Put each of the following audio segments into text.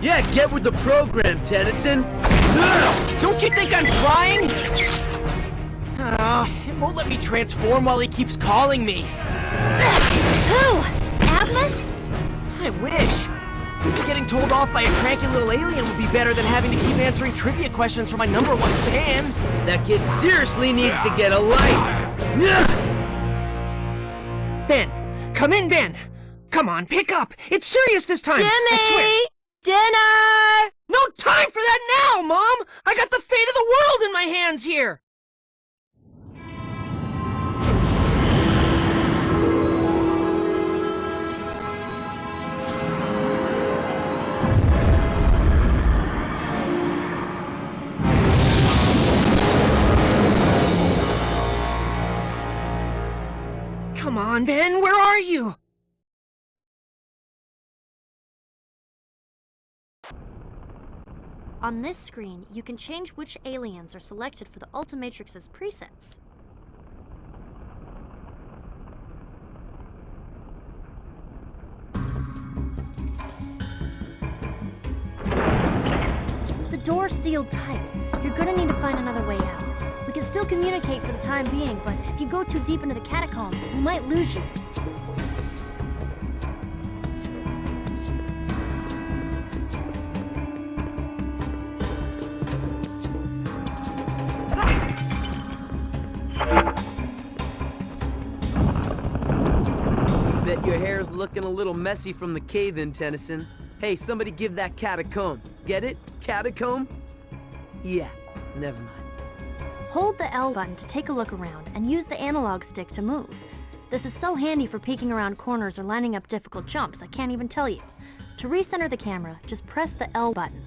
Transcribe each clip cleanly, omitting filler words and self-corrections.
Yeah, get with the program, Tennyson. Don't you think I'm trying? It won't let me transform while he keeps calling me. Who? Asmus? I wish. Getting told off by a cranky little alien would be better than having to keep answering trivia questions for my #1 fan. That kid seriously needs to get a life. Ben, come in, Ben. Come on, pick up. It's serious this time. Jimmy! I swear. Dinner! No time for that now, Mom! I got the fate of the world in my hands here! Come on, Ben, where are you? On this screen, you can change which aliens are selected for the Ultimatrix's presets. The door's sealed tight. You're gonna need to find another way out. We can still communicate for the time being, but if you go too deep into the catacombs, we might lose you. Bet your hair's looking a little messy from the cave-in, Tennyson. Hey, somebody give that cat a comb. Get it? Catacomb? Yeah, never mind. Hold the L button to take a look around, and use the analog stick to move. This is so handy for peeking around corners or lining up difficult jumps, I can't even tell you. To recenter the camera, just press the L button.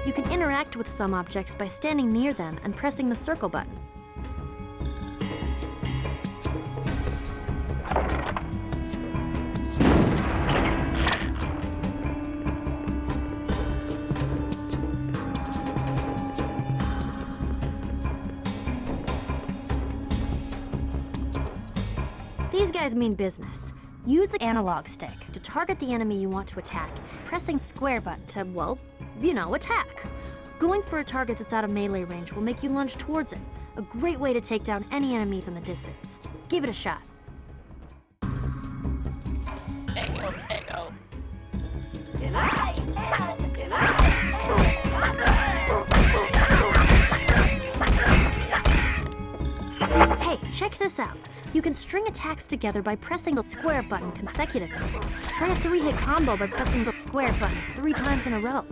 You can interact with some objects by standing near them and pressing the circle button. These guys mean business. Use the analog stick to target the enemy you want to attack, pressing square button to, well, you know, attack. Going for a target that's out of melee range will make you lunge towards it, a great way to take down any enemies in the distance. Give it a shot. Echo, echo. Hey, check this out. You can string attacks together by pressing the square button consecutively. Try a 3-hit combo by pressing the square button 3 times in a row.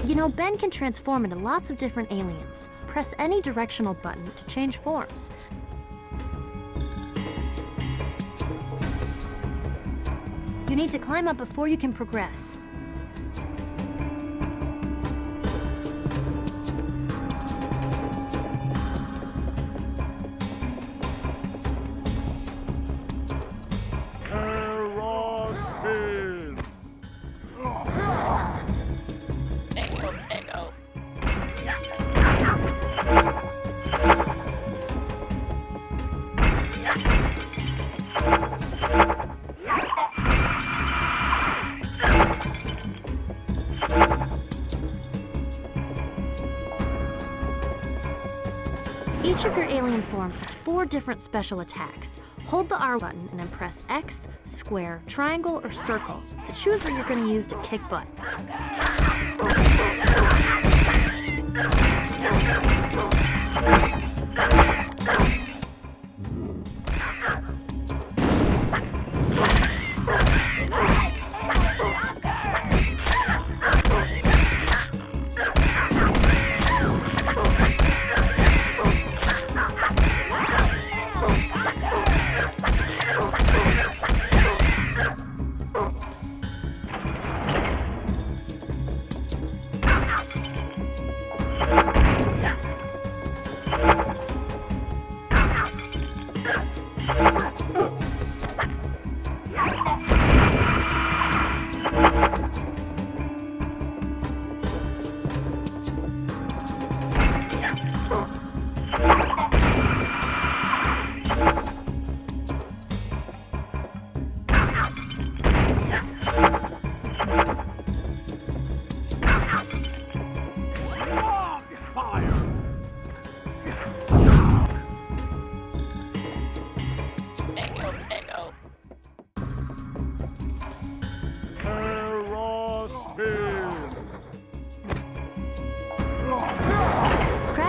You know, Ben can transform into lots of different aliens. Press any directional button to change forms. You need to climb up before you can progress. Each of your alien forms has 4 different special attacks. Hold the R button and then press X, square, triangle, or circle to choose what you're going to use to kick butt.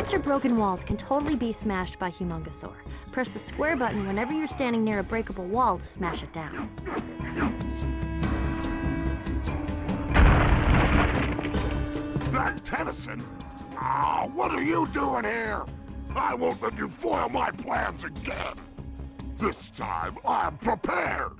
bunch of broken walls can totally be smashed by Humungousaur. Press the square button whenever you're standing near a breakable wall to smash it down. That Tennyson? Ah, what are you doing here? I won't let you foil my plans again. This time, I'm prepared.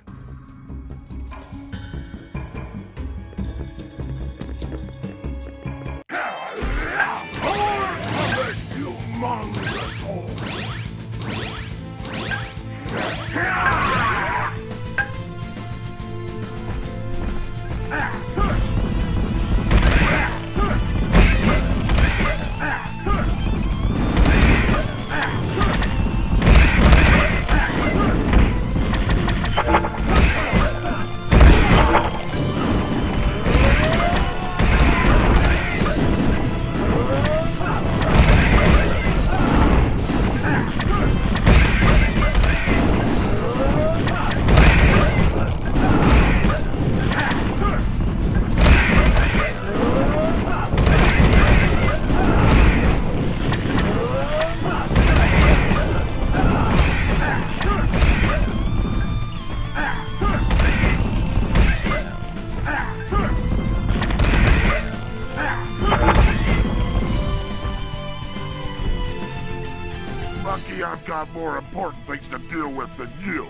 Lucky I've got more important things to deal with than you.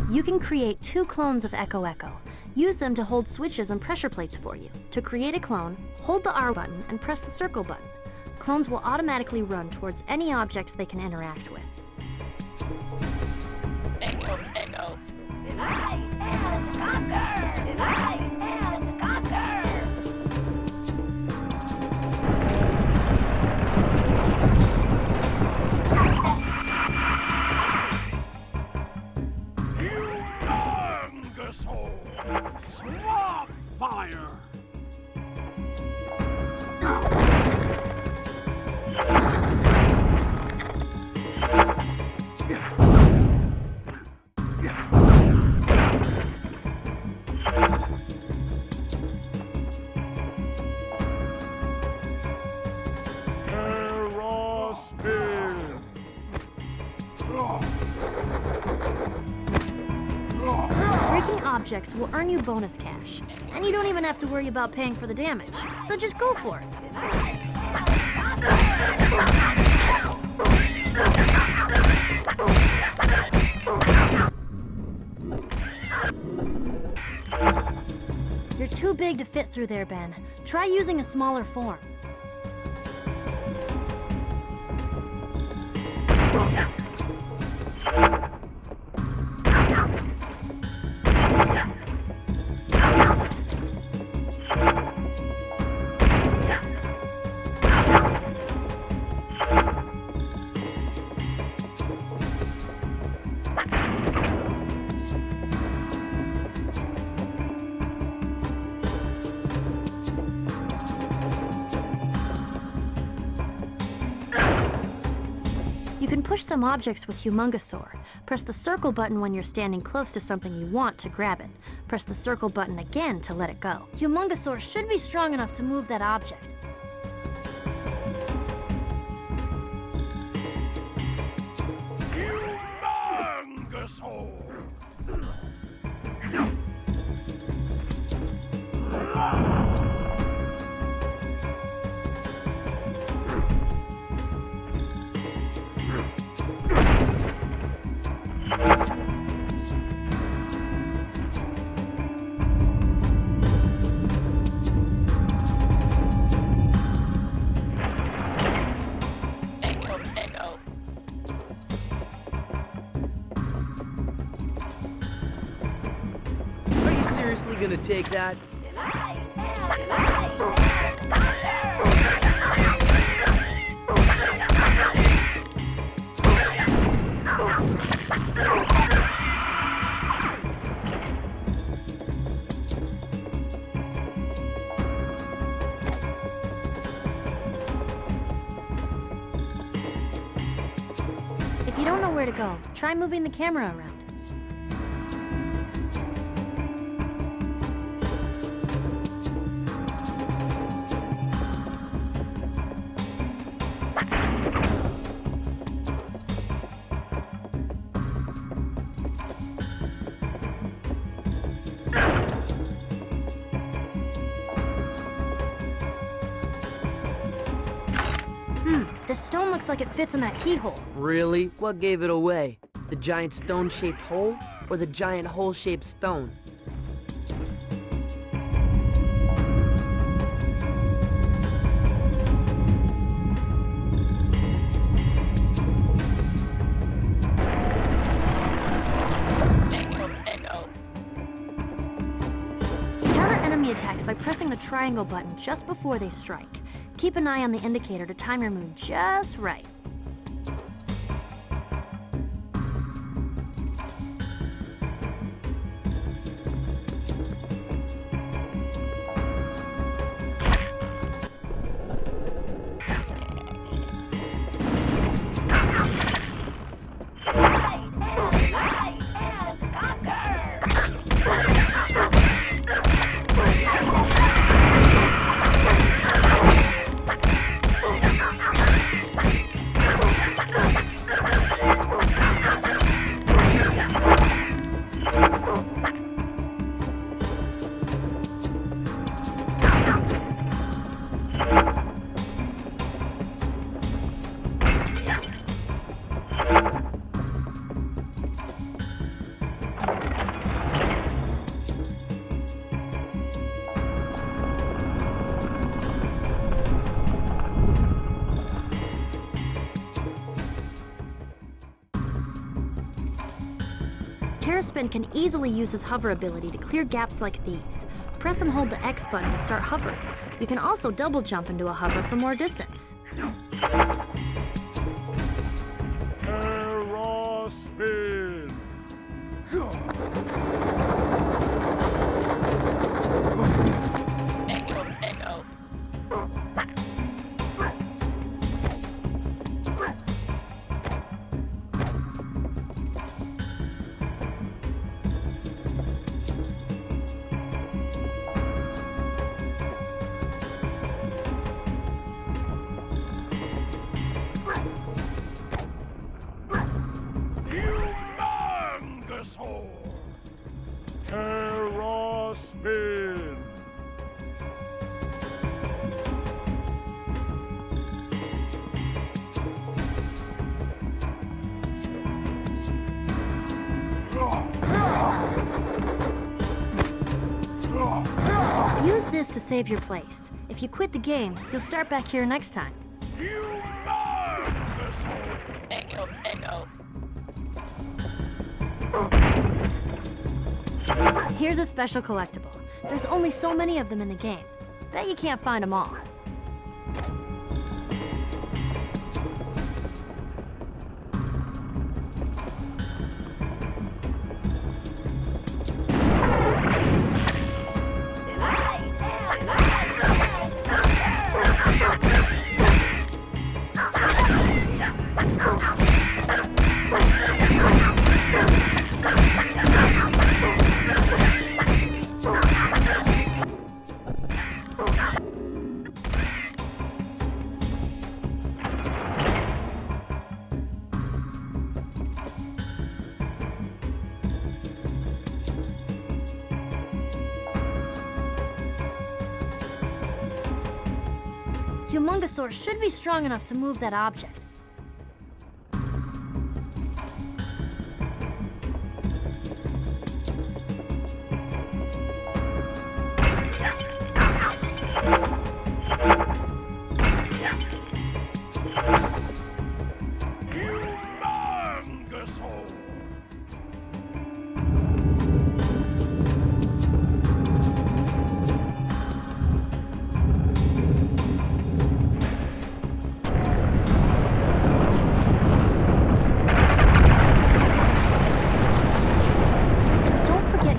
You can create 2 clones of Echo Echo. Use them to hold switches and pressure plates for you. To create a clone, hold the R button and press the circle button. Clones will automatically run towards any objects they can interact with. Echo, Echo. Divide and conquer! Divide and conquer! Humungousaur! Swampfire! Breaking objects will earn you bonus cash, and you don't even have to worry about paying for the damage. So just go for it. You're too big to fit through there, Ben. Try using a smaller form. You can push some objects with Humungousaur. Press the circle button when you're standing close to something you want to grab it. Press the circle button again to let it go. Humungousaur should be strong enough to move that object. Humungousaur! Echo, Echo. Are you seriously gonna take that? Divide and conquer! If you don't know where to go, try moving the camera around. looks like it fits in that keyhole. Really? What gave it away? The giant stone-shaped hole, or the giant hole-shaped stone? Counter enemy attacks by pressing the triangle button just before they strike. Keep an eye on the indicator to time your move just right. Terraspin can easily use his hover ability to clear gaps like these. Press and hold the X button to start hovering. You can also double jump into a hover for more distance. Terraspin! Echo. Humungousaur! Terraspin! Use this to save your place. If you quit the game, you'll start back here next time. Humungousaur! Echo. Here's a special collectible. There's only so many of them in the game. Bet you can't find them all. Humungousaur should be strong enough to move that object. Humungousaur!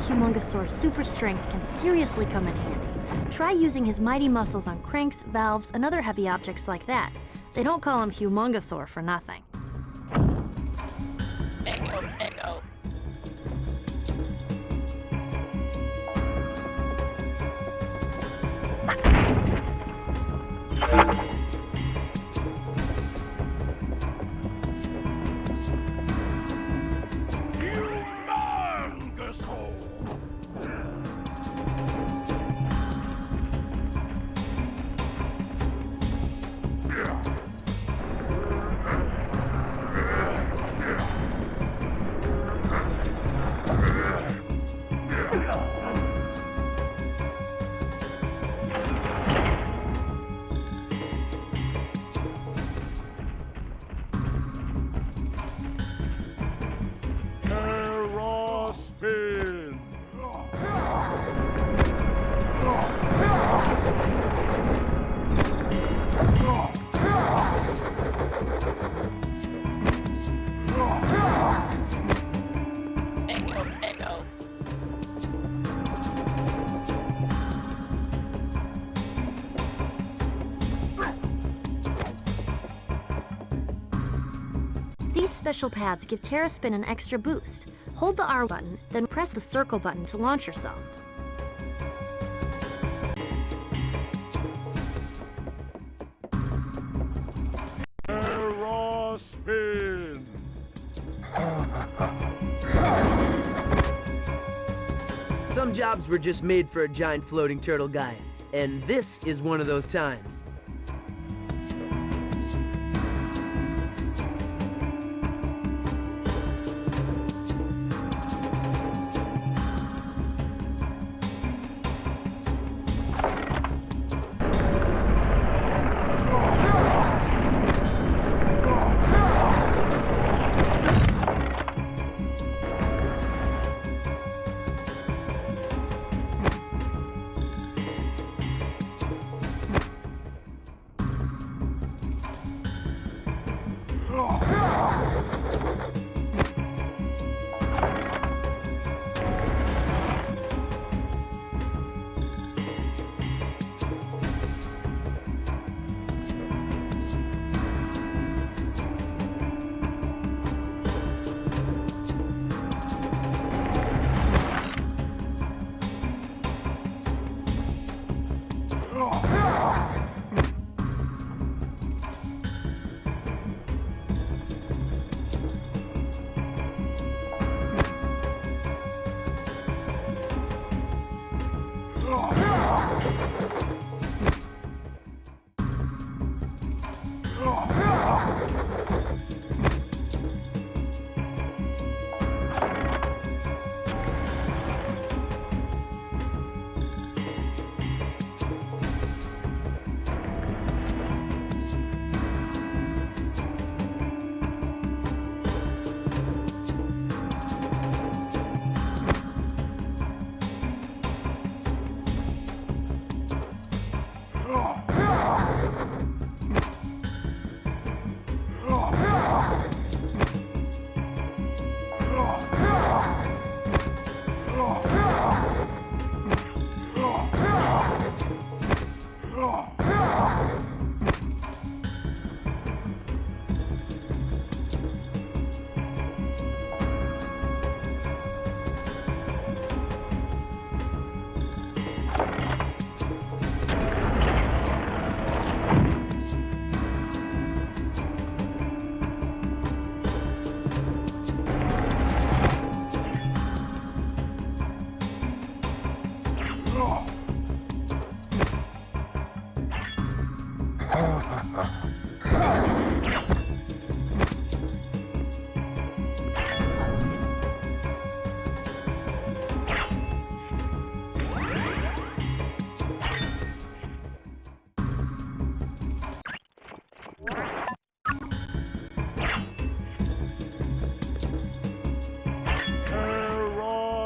Humungousaur's super strength can seriously come in handy. Try using his mighty muscles on cranks, valves, and other heavy objects like that. They don't call him Humungousaur for nothing. Echo. spin! Ego. These special pads give Terraspin an extra boost. Hold the R button, then press the circle button to launch yourself. Spin! Some jobs were just made for a giant floating turtle guy, and this is one of those times.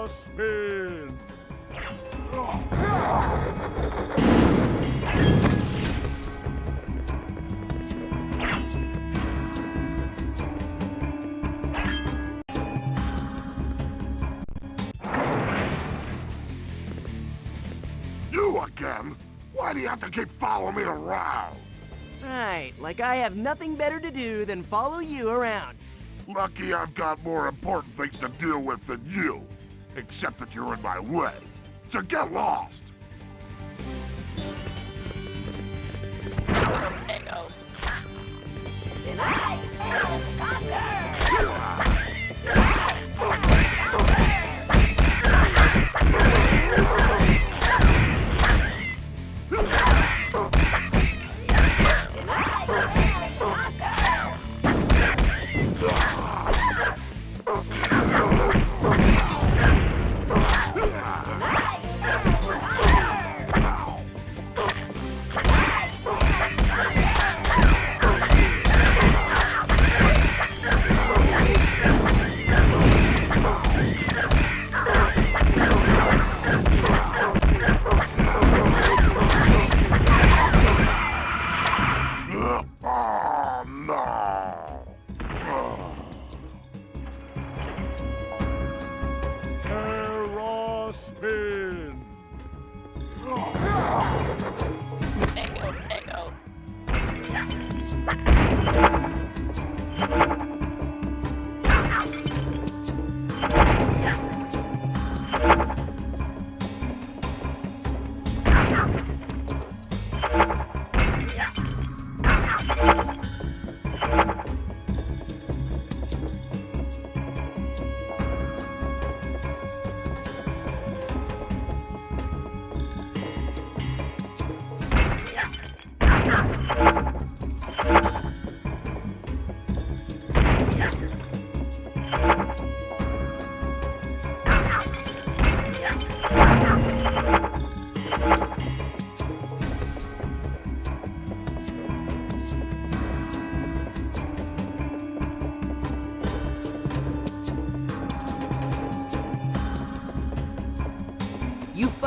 Spin! You again? Why do you have to keep following me around? Right, like I have nothing better to do than follow you around. Lucky I've got more important things to deal with than you. Except that you're in my way. So get lost! Ego. Divide and conquer!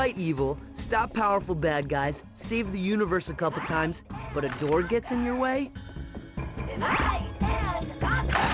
fight evil, stop powerful bad guys, save the universe a couple times, but a door gets in your way? Divide and conquer!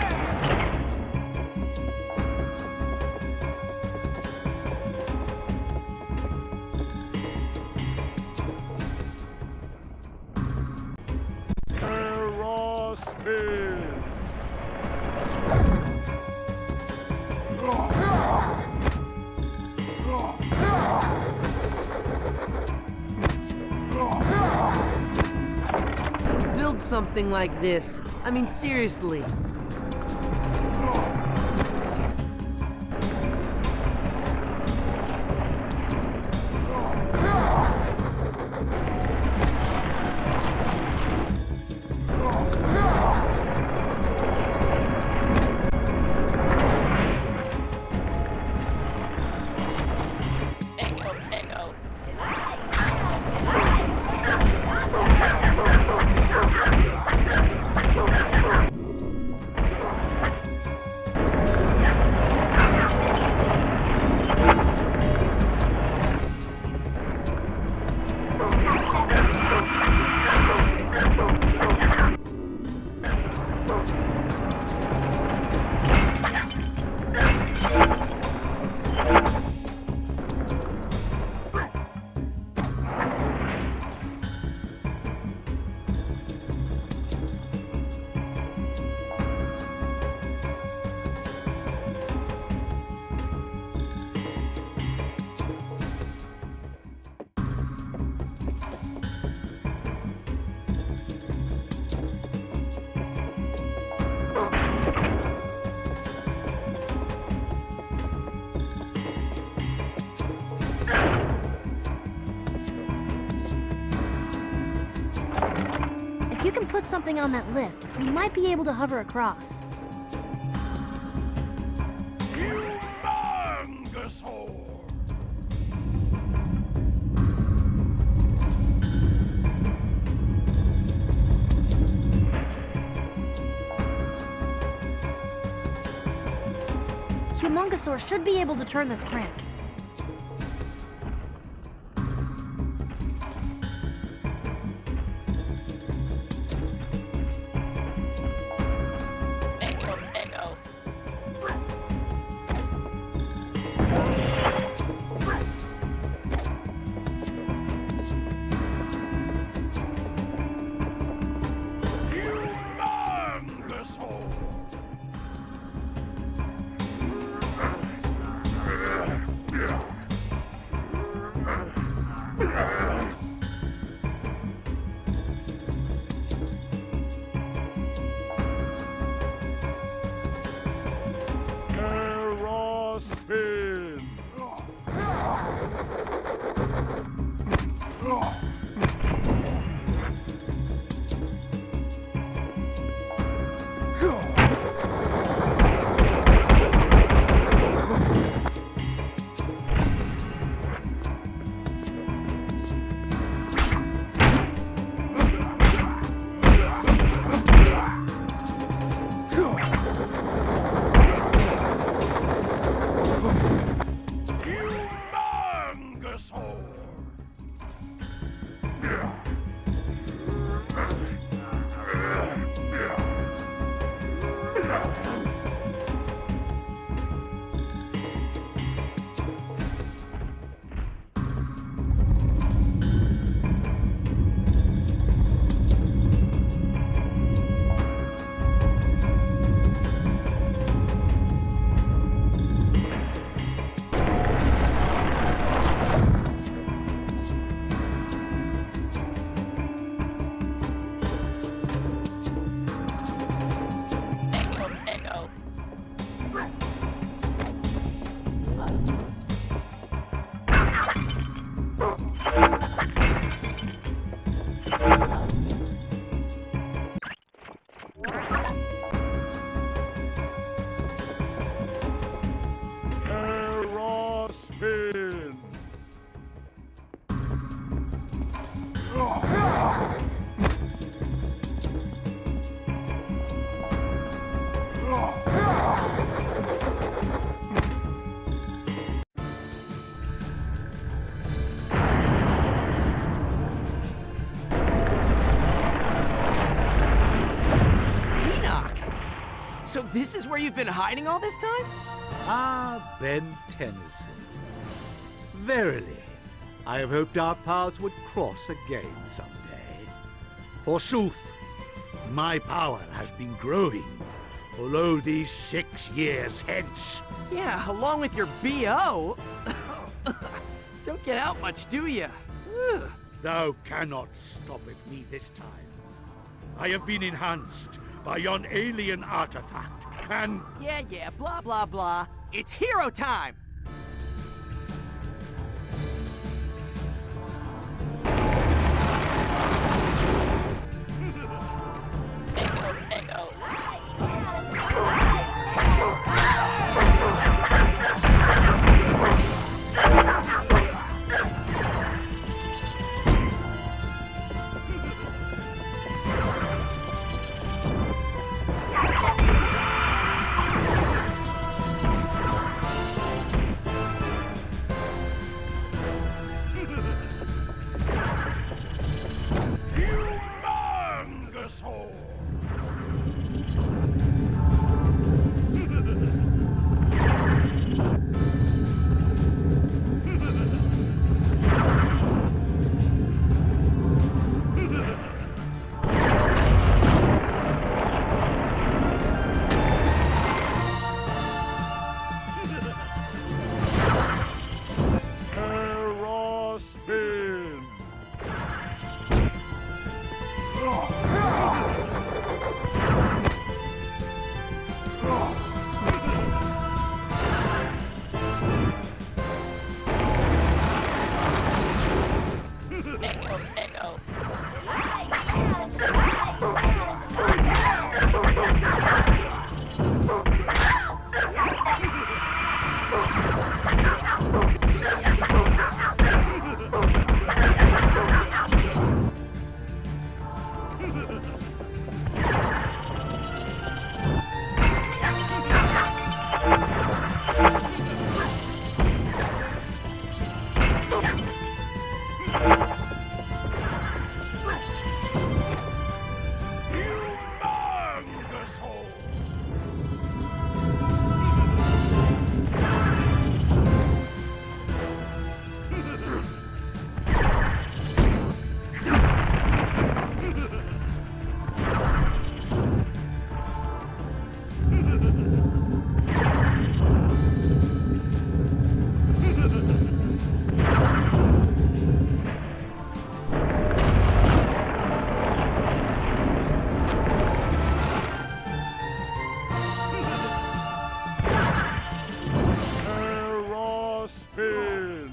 Build something like this. I mean, seriously. If you can put something on that lift, we might be able to hover across. Humungousaur! Humungousaur should be able to turn this crank. Spin! Spin! where you've been hiding all this time? Ah, Ben Tennyson. Verily, I have hoped our paths would cross again someday. Forsooth, my power has been growing, although these 6 years hence. Yeah, along with your B.O. Don't get out much, do ya? Ugh. Thou cannot stop at me this time. I have been enhanced by yon alien artifact, and... Yeah, blah, blah, blah. It's hero time! Humungousaur! Spin!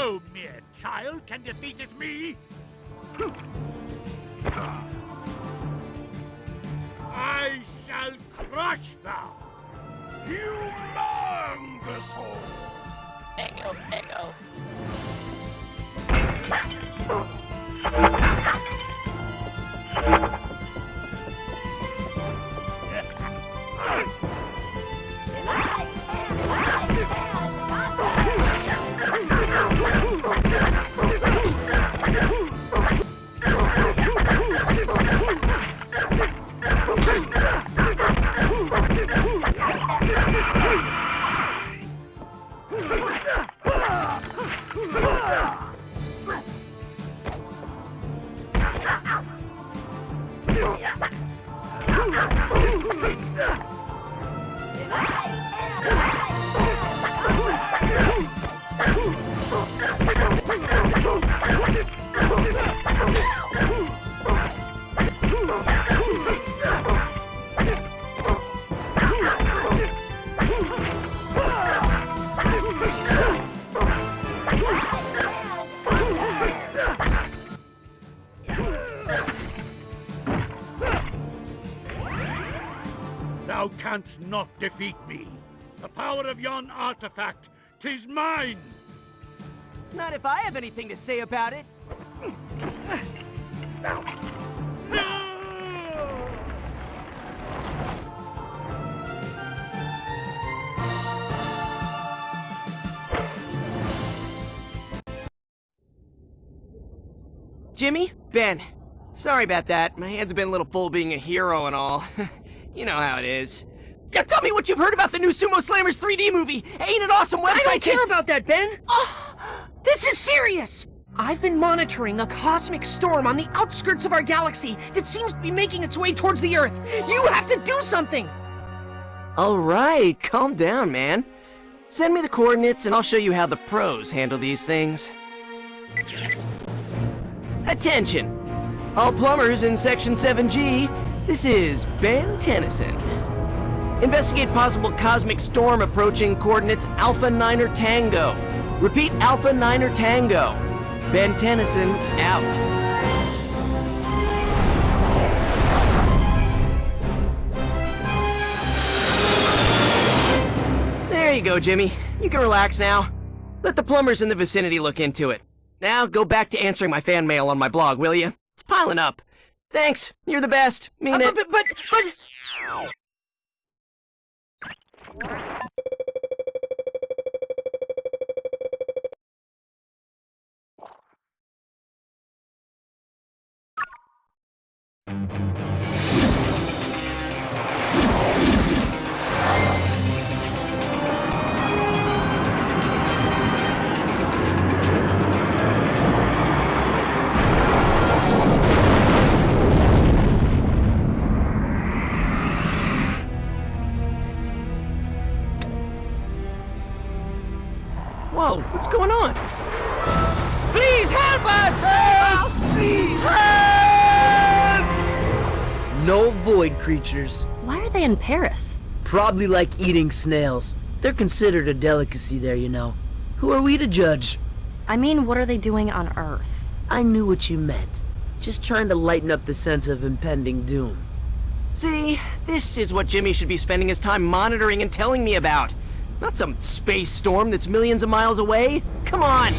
No mere child can defeat me! I shall crush thou! Humungousaur! Ego, ego. Thou canst not defeat me. The power of yon artifact, 'tis mine! Not if I have anything to say about it. No! Jimmy? Ben. Sorry about that. My hands have been a little full being a hero and all. You know how it is. Now tell me what you've heard about the new Sumo Slammers 3D movie! Ain't it awesome website? I don't care about that, Ben! Oh, this is serious! I've been monitoring a cosmic storm on the outskirts of our galaxy that seems to be making its way towards the Earth. You have to do something! Alright, calm down, man. Send me the coordinates and I'll show you how the pros handle these things. Attention! All plumbers in Section 7G, this is Ben Tennyson. Investigate possible cosmic storm approaching coordinates Alpha Niner Tango. Repeat, Alpha Niner Tango. Ben Tennyson, out. There you go, Jimmy. You can relax now. Let the plumbers in the vicinity look into it. Now, go back to answering my fan mail on my blog, will you? It's piling up. Thanks. You're the best. Mean it. But... Whoa, what's going on? Please help us! No void creatures. Why are they in Paris? Probably like eating snails. They're considered a delicacy there, you know. Who are we to judge? I mean, what are they doing on Earth? I knew what you meant. Just trying to lighten up the sense of impending doom. See, this is what Jimmy should be spending his time monitoring and telling me about. Not some space storm that's millions of miles away. Come on!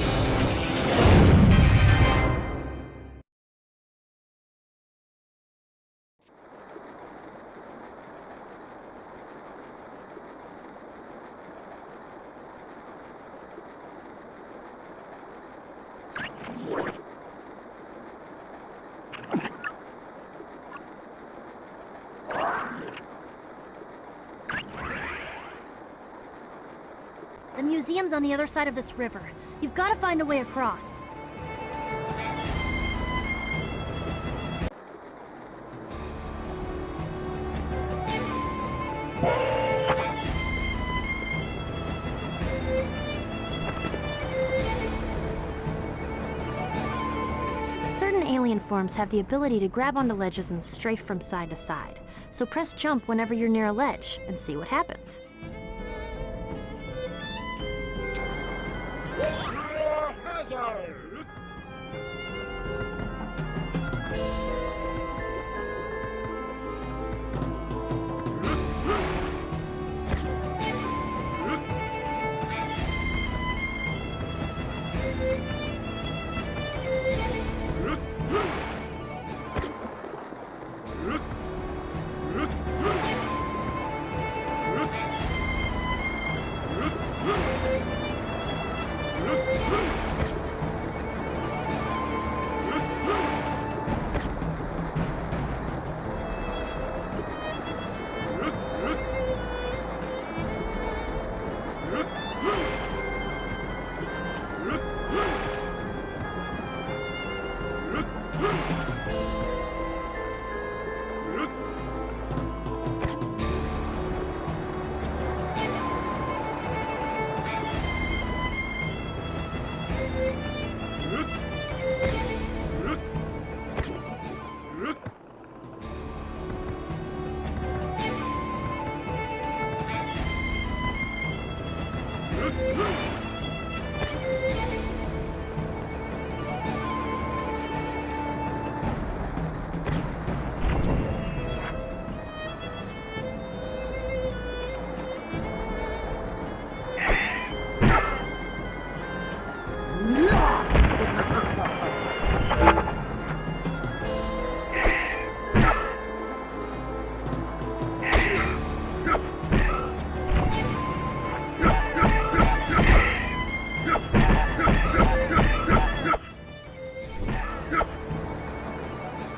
The museum's on the other side of this river. You've got to find a way across. Certain alien forms have the ability to grab onto ledges and strafe from side to side. So press jump whenever you're near a ledge and see what happens.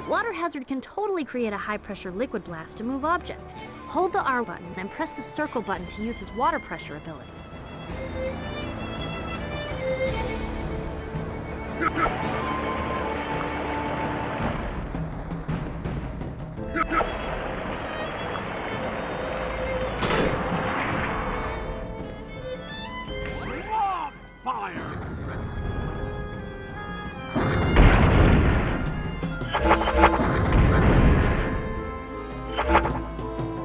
Water hazard can totally create a high-pressure liquid blast to move objects. Hold the R button and press the circle button to use his water pressure ability. Swampfire!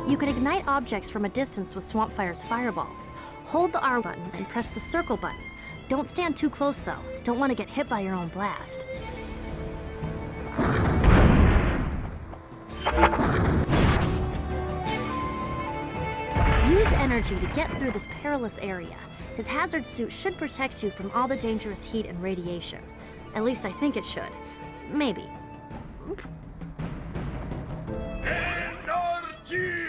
You can ignite objects from a distance with Swampfire's fireballs. Hold the R button and press the circle button. Don't stand too close though. Don't want to get hit by your own blast. Use energy to get through this perilous area. His hazard suit should protect you from all the dangerous heat and radiation. At least I think it should. Maybe. Energy!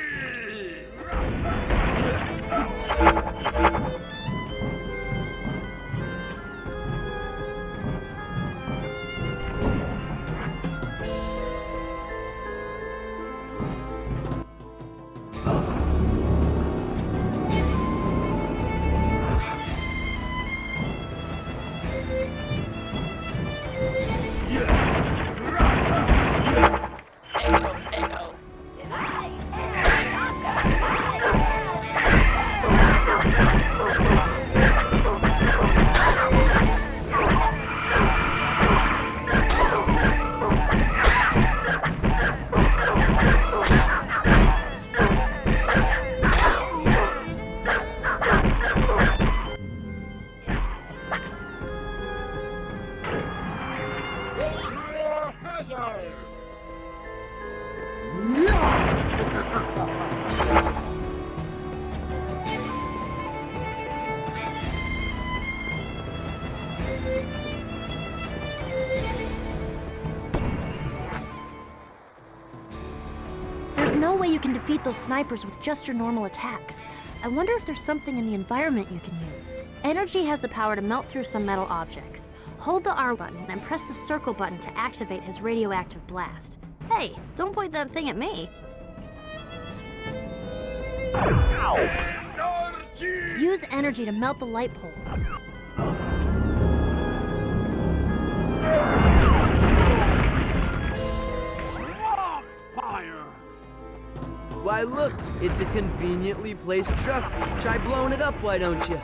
There's no way you can defeat those snipers with just your normal attacks. I wonder if there's something in the environment you can use. Energy has the power to melt through some metal objects. Hold the R button and press the circle button to activate his radioactive blast. Hey, don't point that thing at me. Energy! Use energy to melt the light pole. Swampfire! Why look, it's a conveniently placed truck. Try blowing it up, why don't you?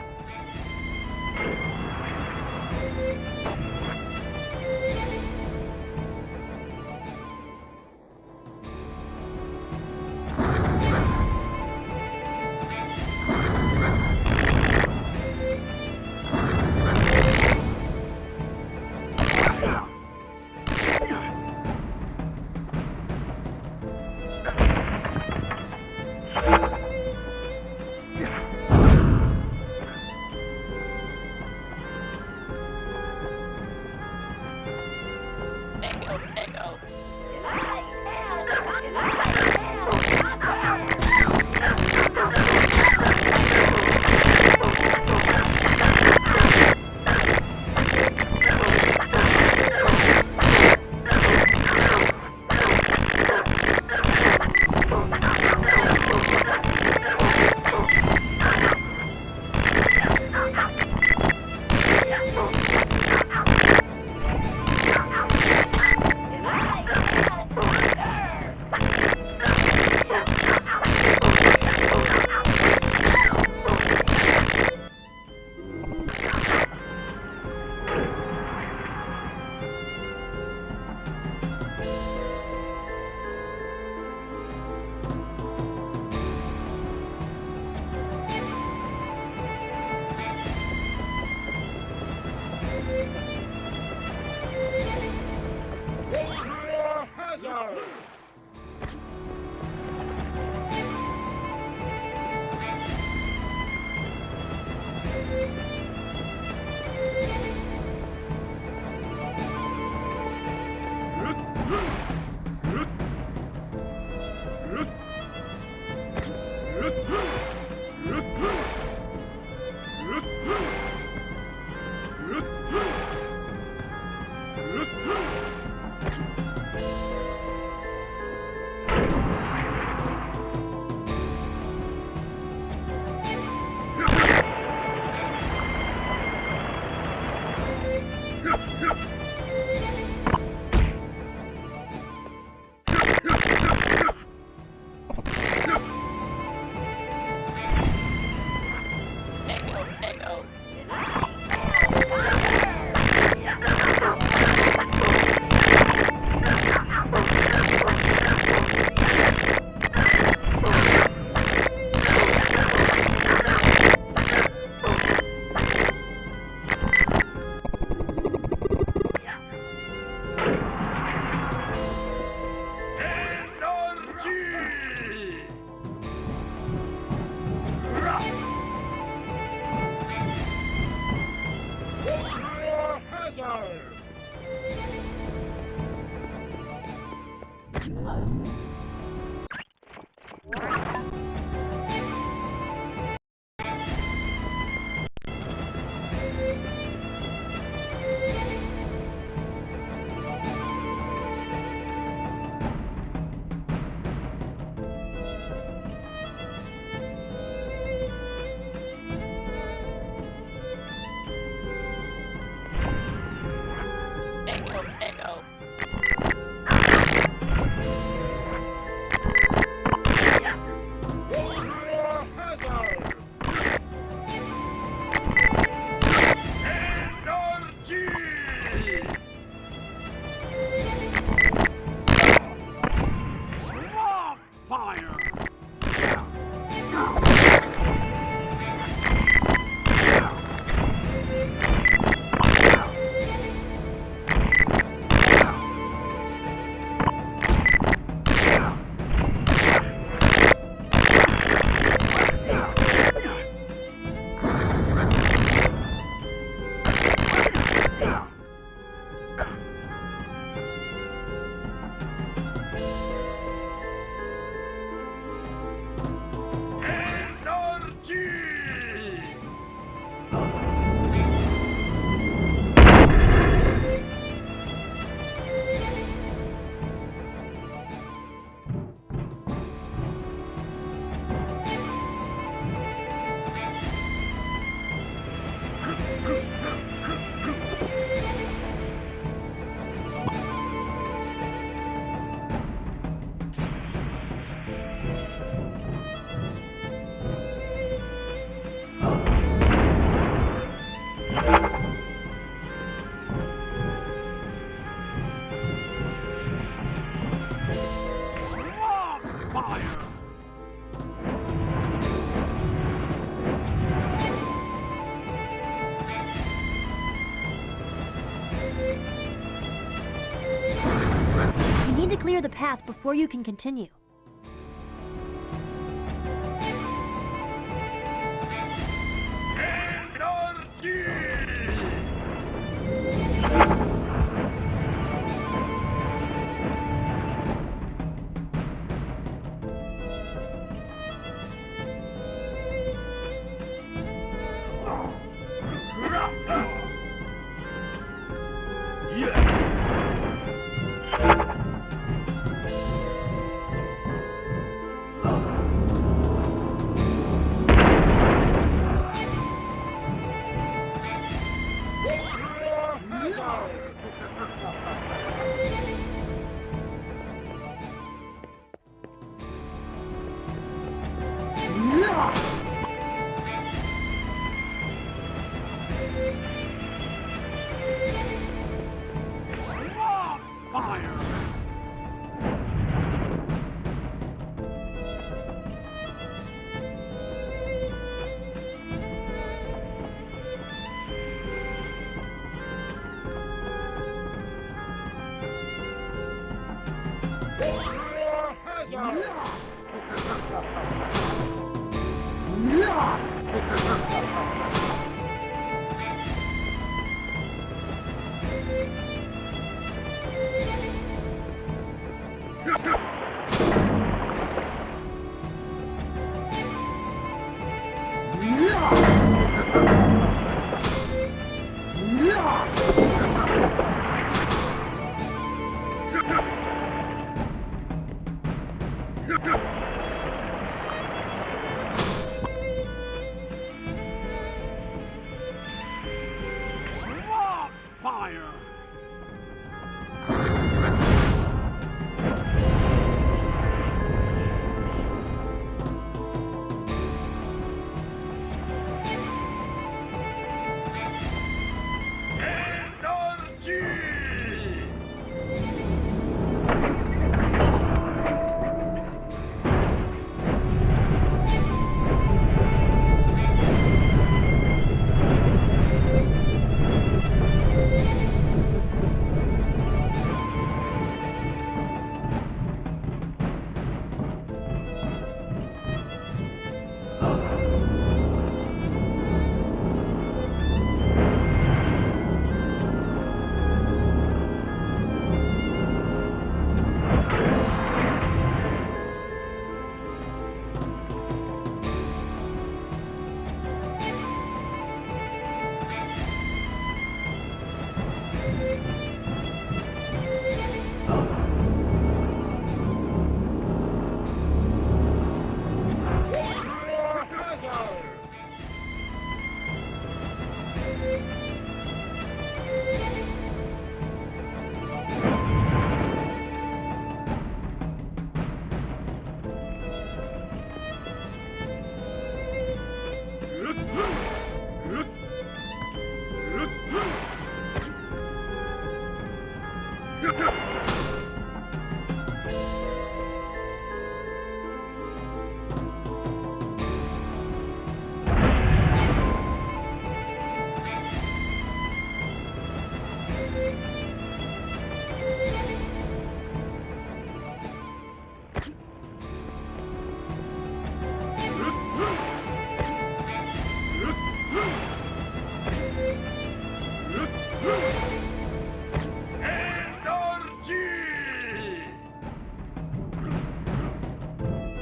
You need to clear the path before you can continue.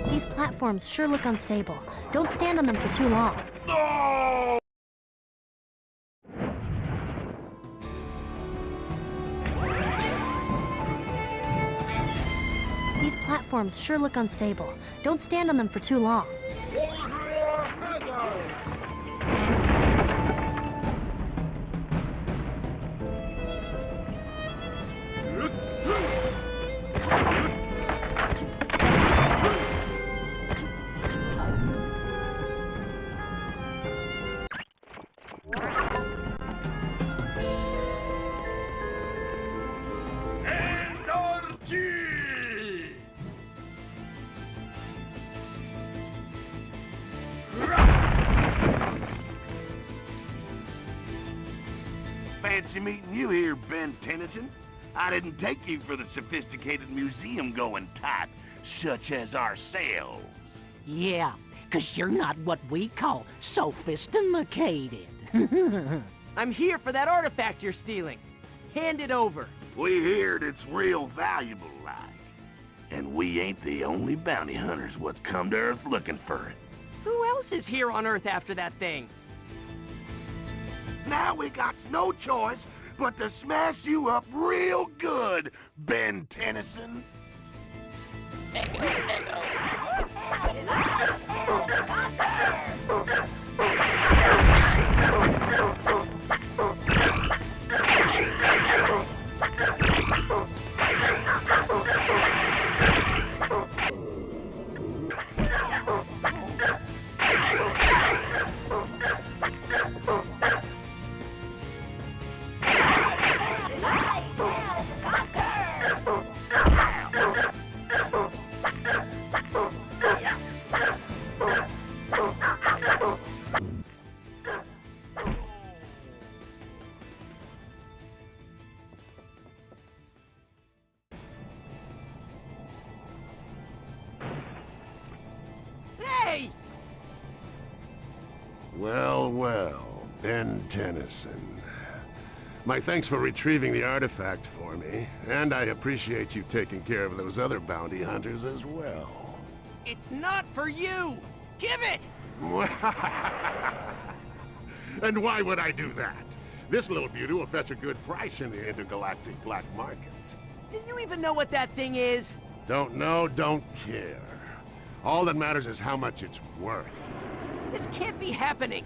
These platforms sure look unstable. Don't stand on them for too long. No! These platforms sure look unstable. Don't stand on them for too long. Fancy meeting you here, Ben Tennyson. I didn't take you for the sophisticated museum-going type, such as ourselves. Yeah, 'cause you're not what we call sophisticated. I'm here for that artifact you're stealing. Hand it over. We heard it's real valuable, like. And we ain't the only bounty hunters what's come to Earth looking for it. Who else is here on Earth after that thing? Now we got no choice but to smash you up real good, Ben Tennyson. Hey! Well, well, Ben Tennyson. My thanks for retrieving the artifact for me, and I appreciate you taking care of those other bounty hunters as well. It's not for you! Give it! And why would I do that? This little beauty will fetch a good price in the intergalactic black market. Do you even know what that thing is? Don't know, don't care. All that matters is how much it's worth. This can't be happening.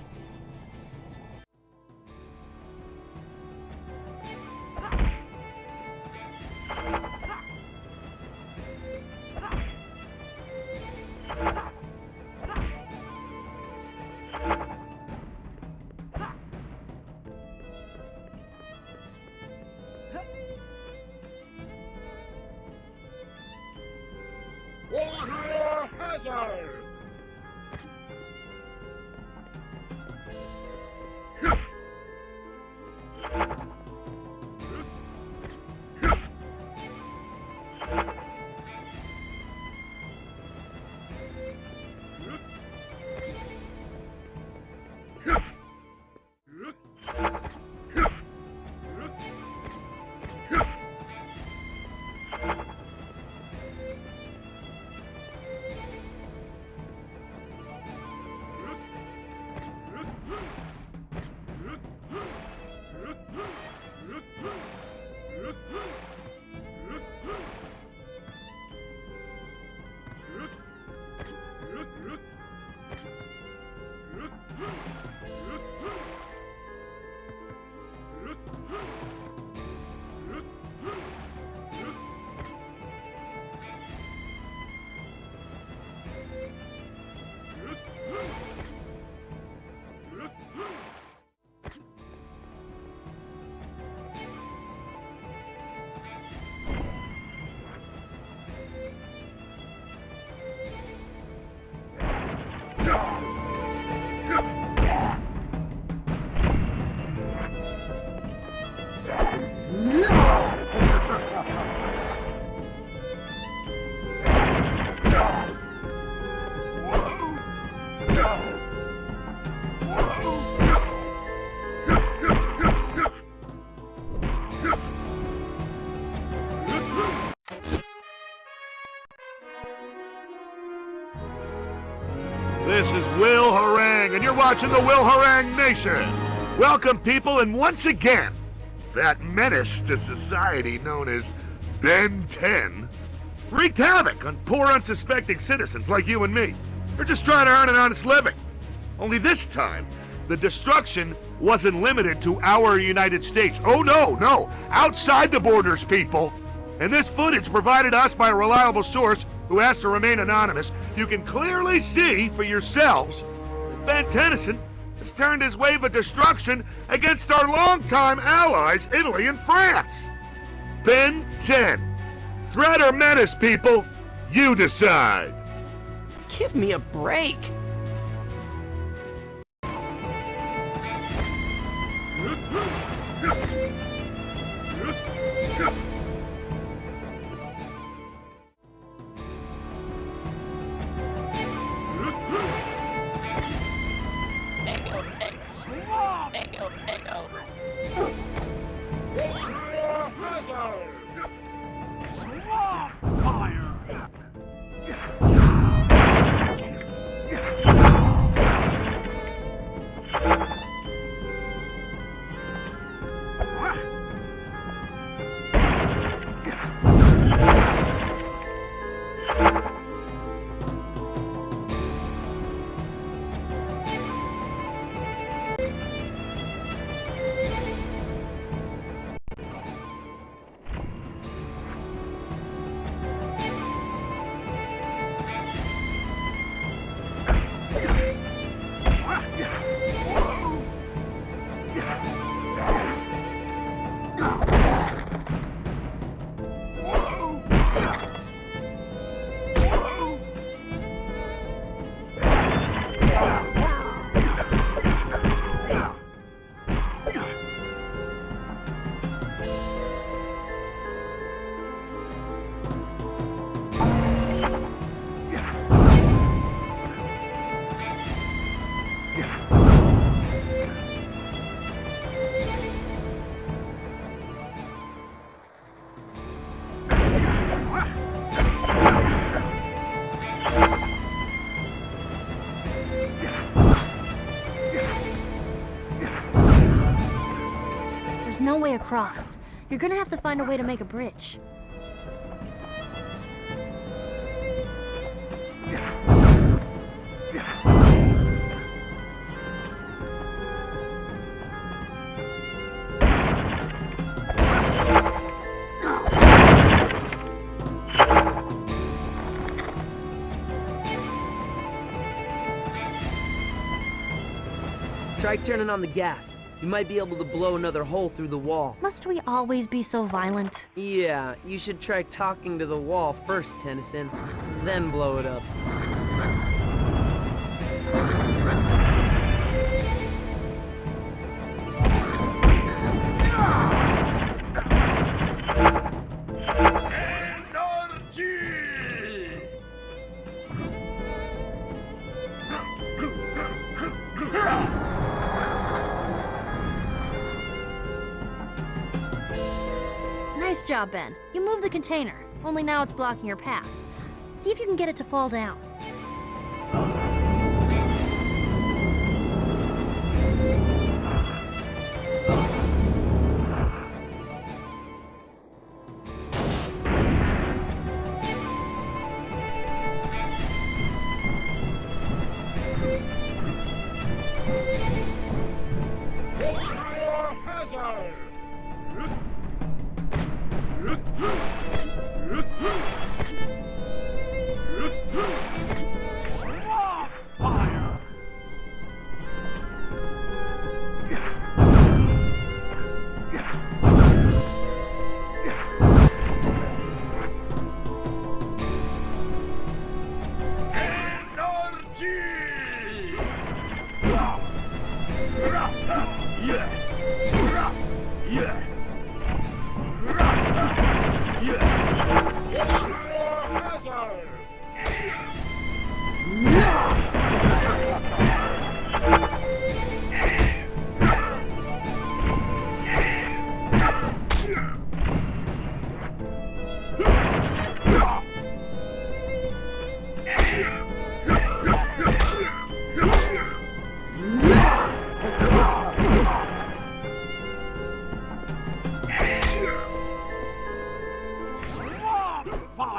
This is Will Harang, and you're watching the Will Harang Nation. Welcome, people, and once again, that menace to society known as Ben 10 wreaked havoc on poor, unsuspecting citizens like you and me. They're just trying to earn an honest living. Only this time, the destruction wasn't limited to our United States. Oh, no, outside the borders, people. And this footage provided us by a reliable source who asked to remain anonymous. You can clearly see for yourselves that Ben Tennyson has turned his wave of destruction against our longtime allies, Italy and France. Ben 10. Threat or menace, people? You decide. Give me a break. Swampfire! No way across. You're gonna have to find a way to make a bridge. Try turning on the gas. You might be able to blow another hole through the wall. Must we always be so violent? Yeah, you should try talking to the wall first, Tennyson. Then blow it up. Nice job, Ben. You moved the container, only now it's blocking your path. See if you can get it to fall down. Swampfire! Energy!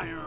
fire!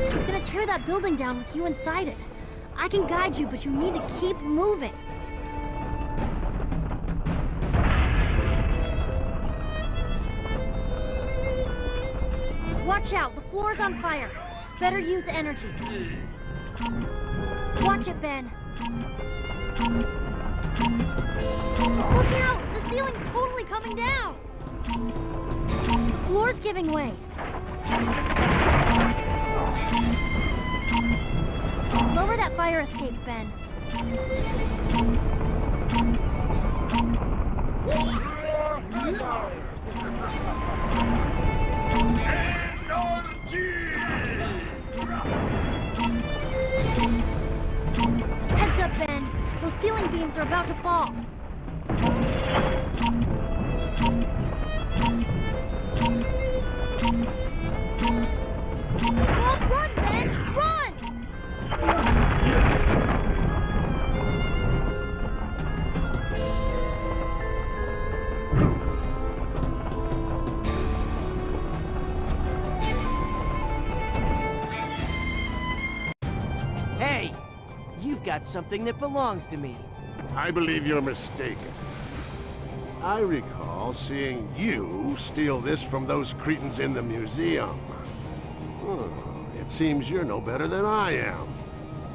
It's gonna tear that building down with you inside it. I can guide you, but you need to keep moving. Watch out, the floor's on fire. Better use energy. Watch it, Ben. Look out! The ceiling's totally coming down! The floor's giving way. Lower that fire escape, Ben. Heads up, Ben. Those ceiling beams are about to fall. Oh, run, Ben! Run! Hey! You've got something that belongs to me. I believe you're mistaken. I recall seeing you steal this from those cretins in the museum. It seems you're no better than I am.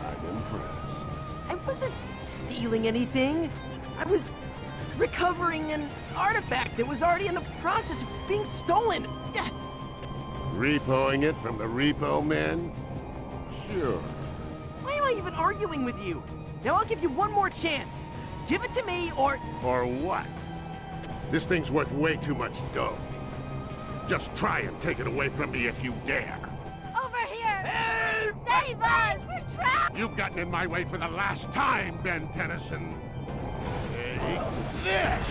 I'm impressed. I wasn't stealing anything. I was recovering an artifact that was already in the process of being stolen. Repoing it from the repo men? Sure. Why am I even arguing with you? Now I'll give you one more chance. Give it to me or... Or what? This thing's worth way too much dough. Just try and take it away from me if you dare. Over here! Save us! We're trapped! You've gotten in my way for the last time, Ben Tennyson. Take this!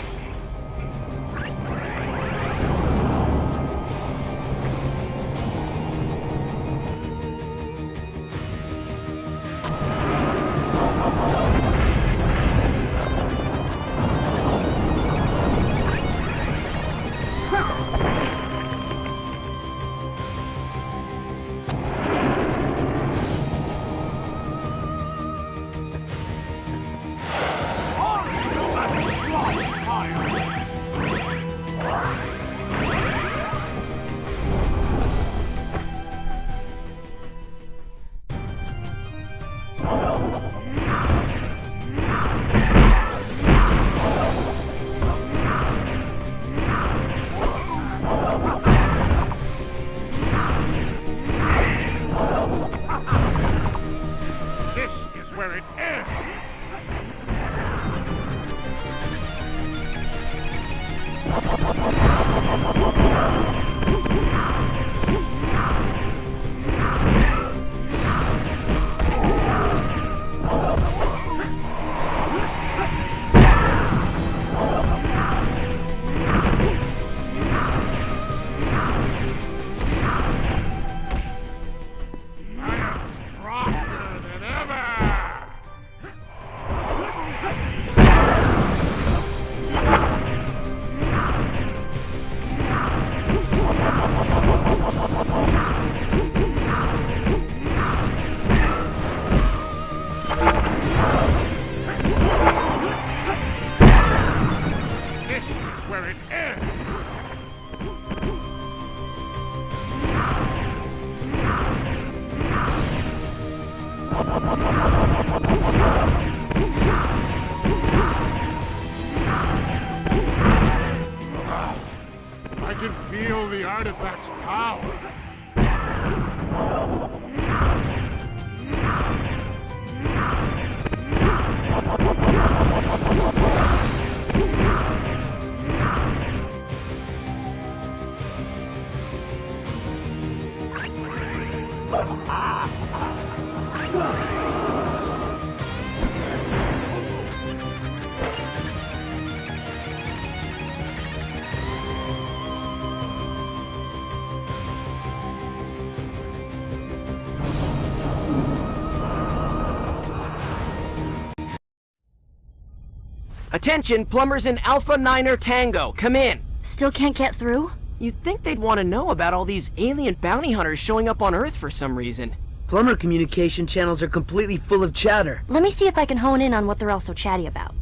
Attention, plumbers in Alpha Niner Tango, come in. Still can't get through? You'd think they'd want to know about all these alien bounty hunters showing up on Earth for some reason. Plumber communication channels are completely full of chatter. Let me see if I can hone in on what they're all so chatty about.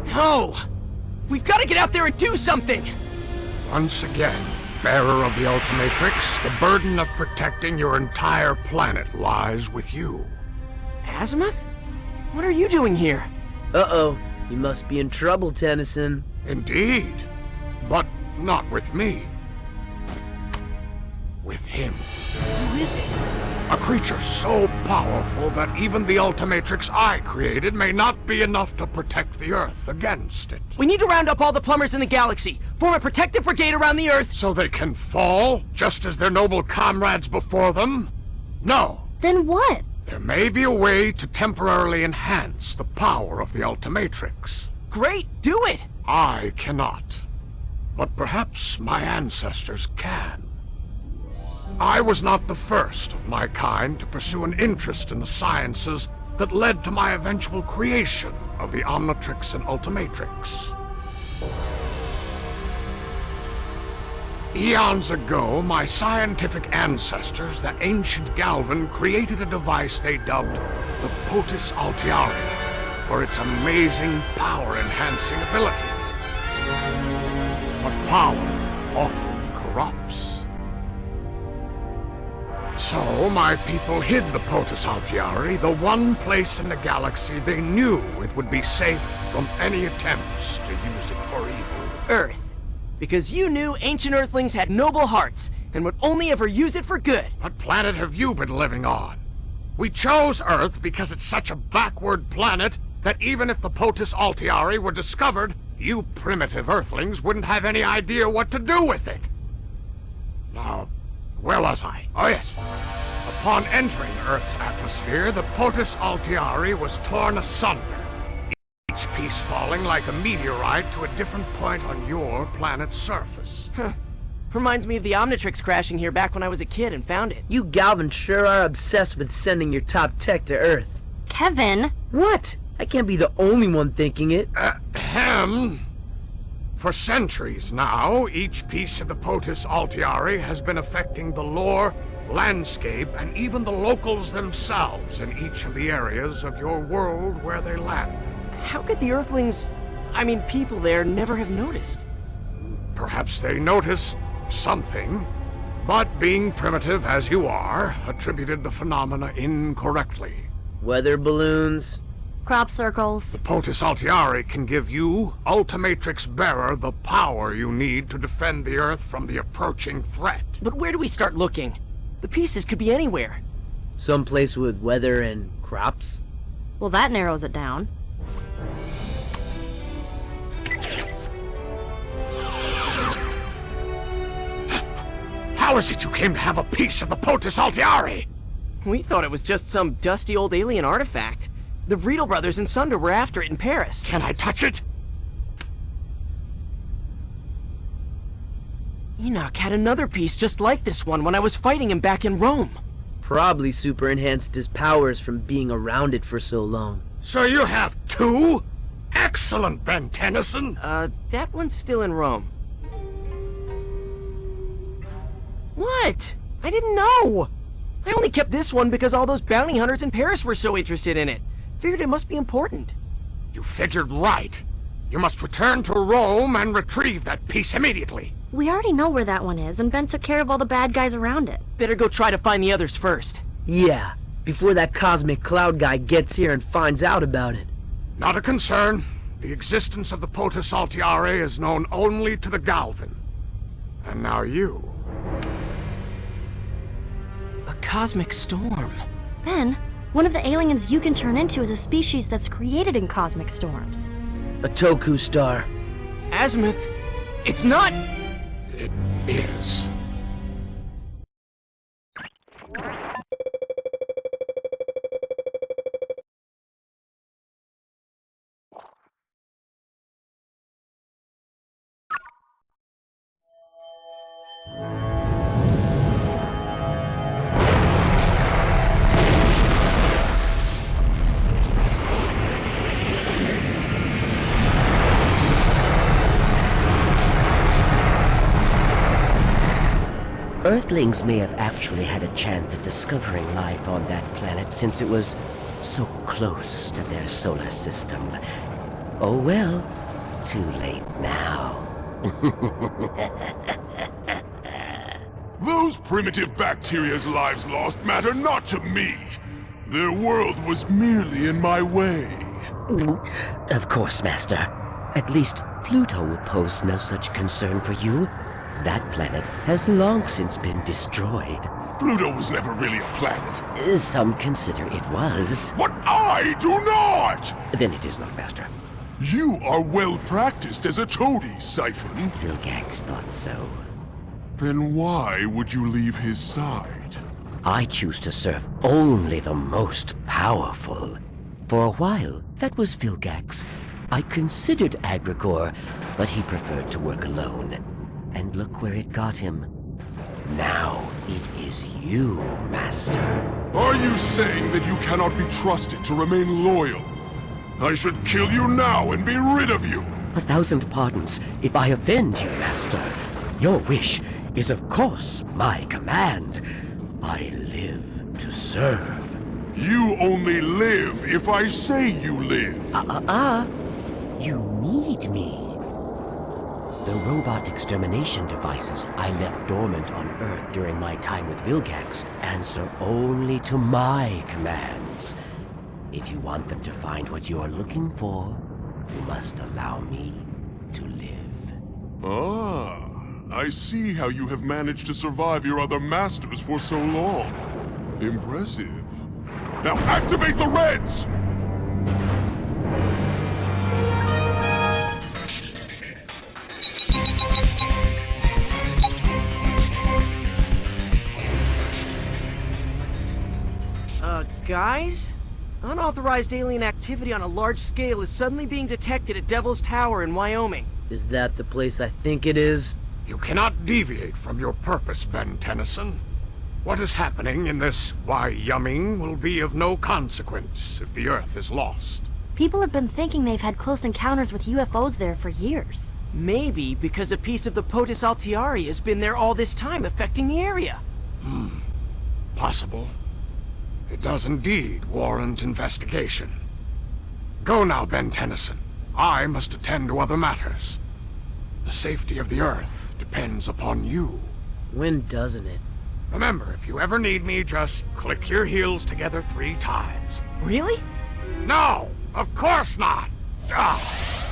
No! We've got to get out there and do something! Once again, bearer of the Ultimatrix, the burden of protecting your entire planet lies with you. Azimuth? What are you doing here? Uh-oh. You must be in trouble, Tennyson. Indeed. But not with me. With him. Who is it? A creature so powerful that even the Ultimatrix I created may not be enough to protect the Earth against it. We need to round up all the plumbers in the galaxy, form a protective brigade around the Earth. So they can fall, just as their noble comrades before them? No. Then what? There may be a way to temporarily enhance the power of the Ultimatrix. Great, do it! I cannot. But perhaps my ancestors can. I was not the first of my kind to pursue an interest in the sciences that led to my eventual creation of the Omnitrix and Ultimatrix. Eons ago, my scientific ancestors, the ancient Galvan, created a device they dubbed the Potis Altiare for its amazing power-enhancing abilities. But power often corrupts. So, my people hid the Potis Altiare, the one place in the galaxy they knew it would be safe from any attempts to use it for evil. Earth. Because you knew ancient Earthlings had noble hearts, and would only ever use it for good. What planet have you been living on? We chose Earth because it's such a backward planet that even if the Potis Altiare were discovered, you primitive Earthlings wouldn't have any idea what to do with it. Now, where was I? Oh yes. Upon entering Earth's atmosphere, the Potis Altiare was torn asunder, each piece falling like a meteorite to a different point on your planet's surface. Huh. Reminds me of the Omnitrix crashing here back when I was a kid and found it. You Galvan sure are obsessed with sending your top tech to Earth. Kevin! What? I can't be the only one thinking it. For centuries now, each piece of the Potis Altiare has been affecting the lore, landscape, and even the locals themselves in each of the areas of your world where they land. How could the Earthlings, people there, never have noticed? Perhaps they noticed something, but being primitive as you are, attributed the phenomena incorrectly. Weather balloons. Crop circles. The Potis Altiare can give you, Ultimatrix bearer, the power you need to defend the Earth from the approaching threat. But where do we start looking? The pieces could be anywhere. Someplace with weather and crops? Well, that narrows it down. How is it you came to have a piece of the Potis Altiare? We thought it was just some dusty old alien artifact. The Vriedel brothers and Sunder were after it in Paris. Can I touch it? Enoch had another piece just like this one when I was fighting him back in Rome. Probably super enhanced his powers from being around it for so long. So you have two? Excellent, Ben Tennyson. That one's still in Rome. What? I didn't know! I only kept this one because all those bounty hunters in Paris were so interested in it. Figured it must be important. You figured right. You must return to Rome and retrieve that piece immediately. We already know where that one is, and Ben took care of all the bad guys around it. Better go try to find the others first. Yeah, before that cosmic cloud guy gets here and finds out about it. Not a concern. The existence of the Potis Altiare is known only to the Galvan. And now you. A cosmic storm. Ben, one of the aliens you can turn into is a species that's created in cosmic storms. A Toku star. Azimuth, it's not... It is. Earthlings may have actually had a chance at discovering life on that planet since it was so close to their solar system. Oh well, too late now. Those primitive bacteria's lives lost matter not to me. Their world was merely in my way. Of course, Master. At least Pluto will pose no such concern for you. That planet has long since been destroyed. Pluto was never really a planet. Some consider it was. But I do not! Then it is not, Master. You are well practiced as a toady, Siphon. Vilgax thought so. Then why would you leave his side? I choose to serve only the most powerful. For a while, that was Vilgax. I considered Agrigor, but he preferred to work alone. And look where it got him. Now it is you, Master. Are you saying that you cannot be trusted to remain loyal? I should kill you now and be rid of you! 1,000 pardons if I offend you, Master. Your wish is of course my command. I live to serve. You only live if I say you live. You need me. The robot extermination devices I left dormant on Earth during my time with Vilgax answer only to my commands. If you want them to find what you are looking for, you must allow me to live. Ah, I see how you have managed to survive your other masters for so long. Impressive. Now activate the Reds! Guys? Unauthorized alien activity on a large scale is suddenly being detected at Devil's Tower in Wyoming. Is that the place I think it is? You cannot deviate from your purpose, Ben Tennyson. What is happening in this Wyoming will be of no consequence if the Earth is lost. People have been thinking they've had close encounters with UFOs there for years. Maybe because a piece of the Potis Altiare has been there all this time, affecting the area. Possible. It does indeed warrant investigation. Go now, Ben Tennyson. I must attend to other matters. The safety of the Earth depends upon you. When doesn't it? Remember, if you ever need me, just click your heels together 3 times. Really? No! Of course not! Ah.